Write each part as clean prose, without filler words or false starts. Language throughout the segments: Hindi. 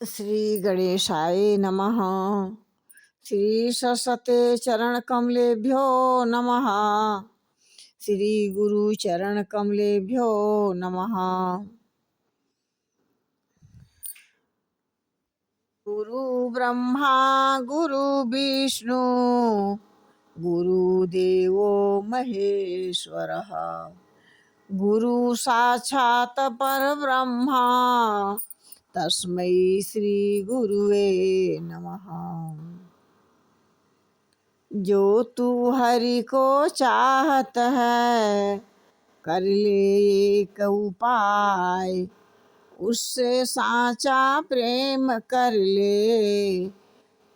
श्री गणेशाय नमः। श्री सरस्वते चरण कमलेभ्यो नमः। श्री गुरु चरण कमलेभ्यो नमः। गुरु ब्रह्मा गुरु विष्णु गुरुदेवो महेश्वरः। गुरु साक्षात् परब्रह्मा तस्मै श्री गुरुवे नमः। जो तू हरि को चाहत है कर ले एक उपाय, उससे साचा प्रेम कर ले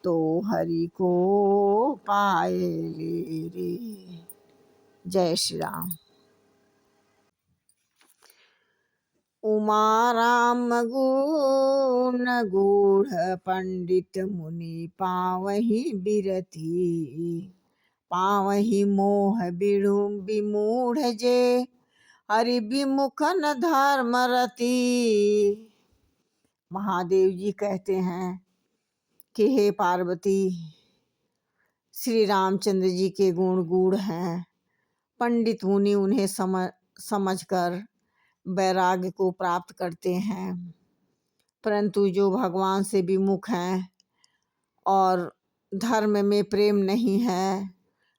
तो हरि को पाए ले रे। जय श्री राम। उमा राम गुण गूढ़ पंडित मुनि पावहि बिरती, पावहि मोह बिड़ु विमूढ़ जे हरि विमुख न धर्म रति। महादेव जी कहते हैं कि हे पार्वती, श्री रामचंद्र जी के गुण गूढ़ हैं। पंडित मुनि उन्हें समझकर वैराग्य को प्राप्त करते हैं, परंतु जो भगवान से विमुख हैं और धर्म में प्रेम नहीं है,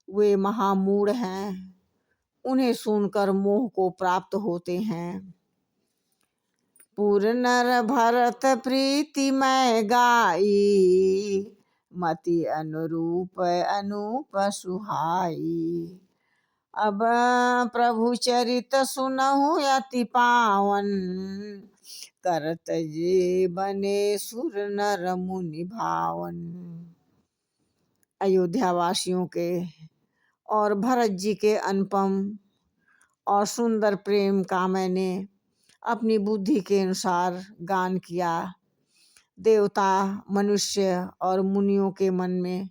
वे महामूढ़ हैं। उन्हें सुनकर मोह को प्राप्त होते हैं। पुर नर भरत प्रीति मैं गाई, मति अनुरूप अनूप सुहाई। अब प्रभु चरित सुनहु अति पावन, करत जे बने सुर नर मुनि भावन। अयोध्या वासियों के और भरत जी के अनुपम और सुंदर प्रेम का मैंने अपनी बुद्धि के अनुसार गान किया। देवता, मनुष्य और मुनियों के मन में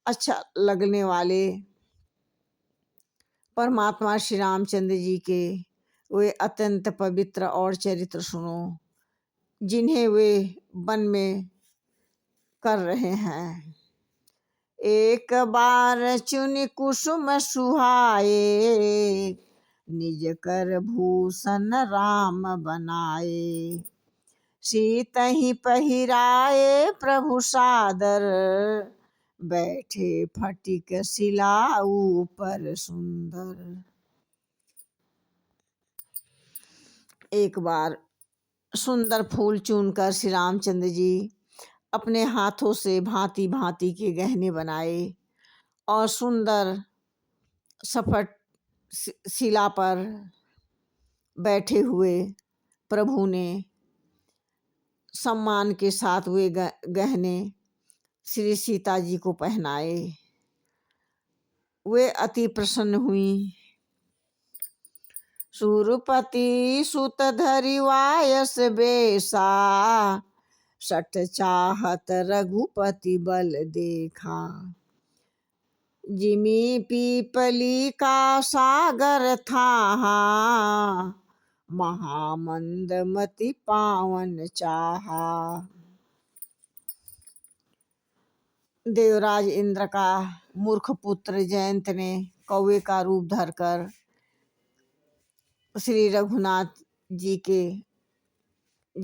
अच्छा लगने वाले परमात्मा श्री रामचंद्र जी के वे अत्यंत पवित्र और चरित्र सुनो, जिन्हें वे वन में कर रहे हैं। एक बार चुनि कुसुम सुहाए, निज कर भूषण राम बनाए। सीतहि पहिराए प्रभु सादर, बैठे फटिक शिला ऊपर सुंदर। एक बार सुंदर फूल चुनकर श्री रामचंद्र जी अपने हाथों से भांति भांति के गहने बनाए और सुंदर सफट शिला पर बैठे हुए प्रभु ने सम्मान के साथ वे गहने श्री सीता जी को पहनाए। वे अति प्रसन्न हुई। सुरपति सुत धरि वायस बेसा, सठ चाहत रघुपति बल देखा। जिमी पीपली का सागर था, महामंद मति पावन चाहा। देवराज इंद्र का मूर्ख पुत्र जयंत ने कौवे का रूप धरकर श्री रघुनाथ जी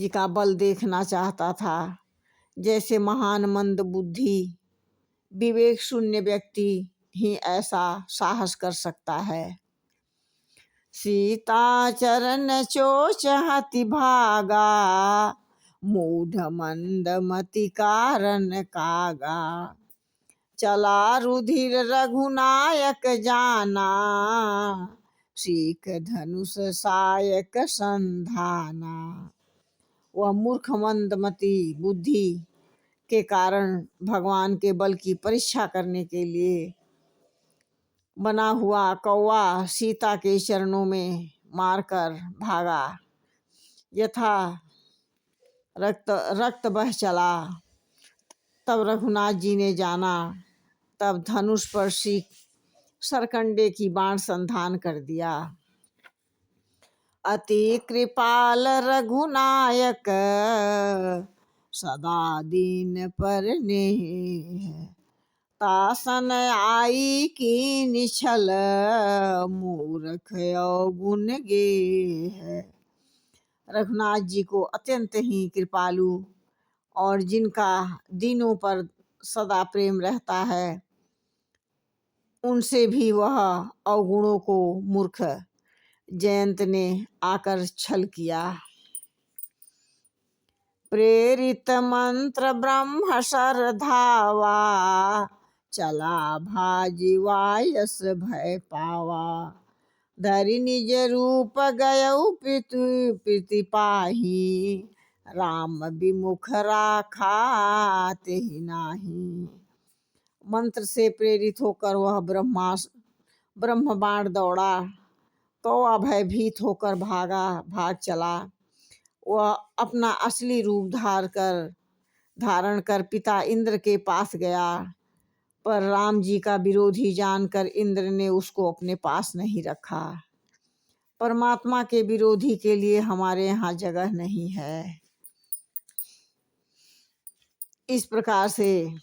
का बल देखना चाहता था। जैसे महान मंद बुद्धि विवेक शून्य व्यक्ति ही ऐसा साहस कर सकता है। सीता चरण चोच हति भागा, मूढ़ मंद मति कारण कागा। चला रुधिर रघुनायक जाना, सीख धनुष सायक संधाना। वह मूर्ख मंदमती बुद्धि के कारण भगवान के बल की परीक्षा करने के लिए बना हुआ कौवा सीता के चरणों में मारकर भागा। यथा रक्त बह चला। तब रघुनाथ जी ने जाना, तब धनुष पर सीख सरकंडे की बाण संधान कर दिया। अति कृपाल रघुनायक, सदा दीन पर नेह। तासन आई की निछल मूर्ख अवगुण गेह। रघुनाथ जी को अत्यंत ही कृपालु और जिनका दीनों पर सदा प्रेम रहता है, उनसे भी वह अवगुणों को मूर्ख जयंत ने आकर छल किया। प्रेरित मंत्र ब्रह्म सर धावा, चला भाजिवायस भय पावा। धरि निज रूप गयउ प्रीति पाही, राम विमुख राखा तेहि नाही। मंत्र से प्रेरित होकर वह ब्रह्म बाण दौड़ा तो वह भयभीत होकर भाग चला। वह अपना असली रूप धारण कर पिता इंद्र के पास गया, पर राम जी का विरोधी जानकर इंद्र ने उसको अपने पास नहीं रखा। परमात्मा के विरोधी के लिए हमारे यहाँ जगह नहीं है। इस प्रकार से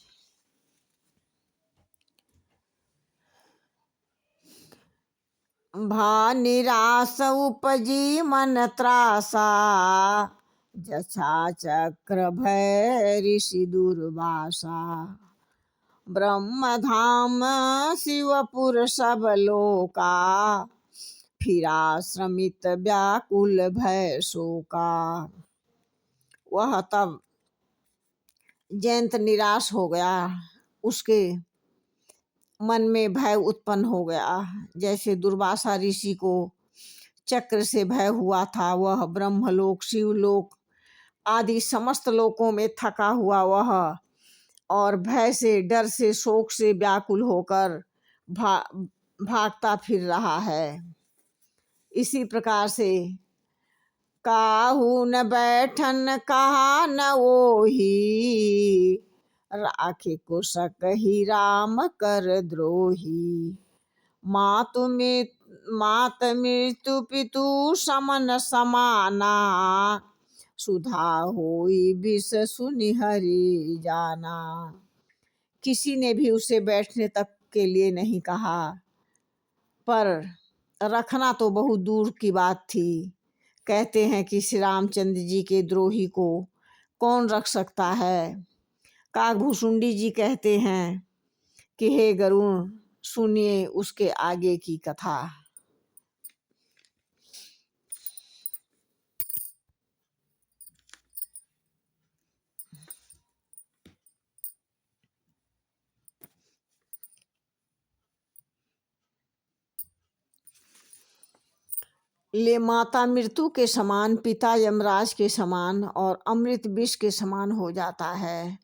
भा निराश उपजी मन त्रासा, जछा चक्र भय ऋषि दुर्वासा। ब्रह्म धाम शिवपुर सब लोका, फिरा श्रमित व्याकुल भय शोका। वह तब जयंत निराश हो गया, उसके मन में भय उत्पन्न हो गया। जैसे दुर्वासा ऋषि को चक्र से भय हुआ था, वह ब्रह्मलोक शिवलोक आदि समस्त लोकों में थका हुआ वह और भय से डर से शोक से व्याकुल होकर भागता फिर रहा है। इसी प्रकार से काहू न बैठन कहा न ओही, राखे को सकहि राम कर द्रोही। मात मृत्यु पितु समन समाना, सुधा होई विष सुनि हरि जाना। किसी ने भी उसे बैठने तक के लिए नहीं कहा, पर रखना तो बहुत दूर की बात थी। कहते हैं कि श्री रामचंद्र जी के द्रोही को कौन रख सकता है। काकभूषुंडी जी कहते हैं कि हे गरुण, सुनिए उसके आगे की कथा। ले माता मृत्यु के समान, पिता यमराज के समान और अमृत विष के समान हो जाता है।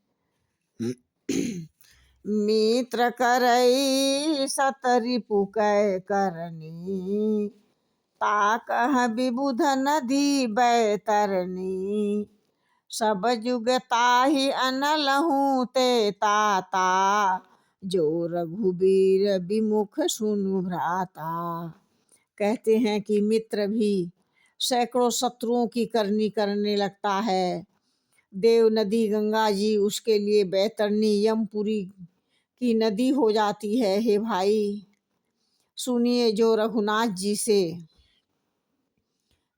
मित्र करई सतरिपु कै करनी, ताकह विबुध नदी बैतरनी। सब जुग ताहि अनलहु ते ताता, जो रघुबीर विमुख सुनु भ्राता। कहते हैं कि मित्र भी सैकड़ों शत्रुओं की करनी करने लगता है। देव नदी गंगा जी उसके लिए बैतरनी यमपुरी की नदी हो जाती है। हे भाई सुनिए, जो रघुनाथ जी से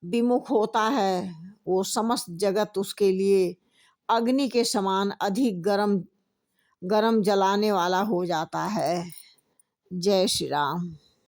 विमुख होता है वो समस्त जगत उसके लिए अग्नि के समान अधिक गरम जलाने वाला हो जाता है। जय श्री राम।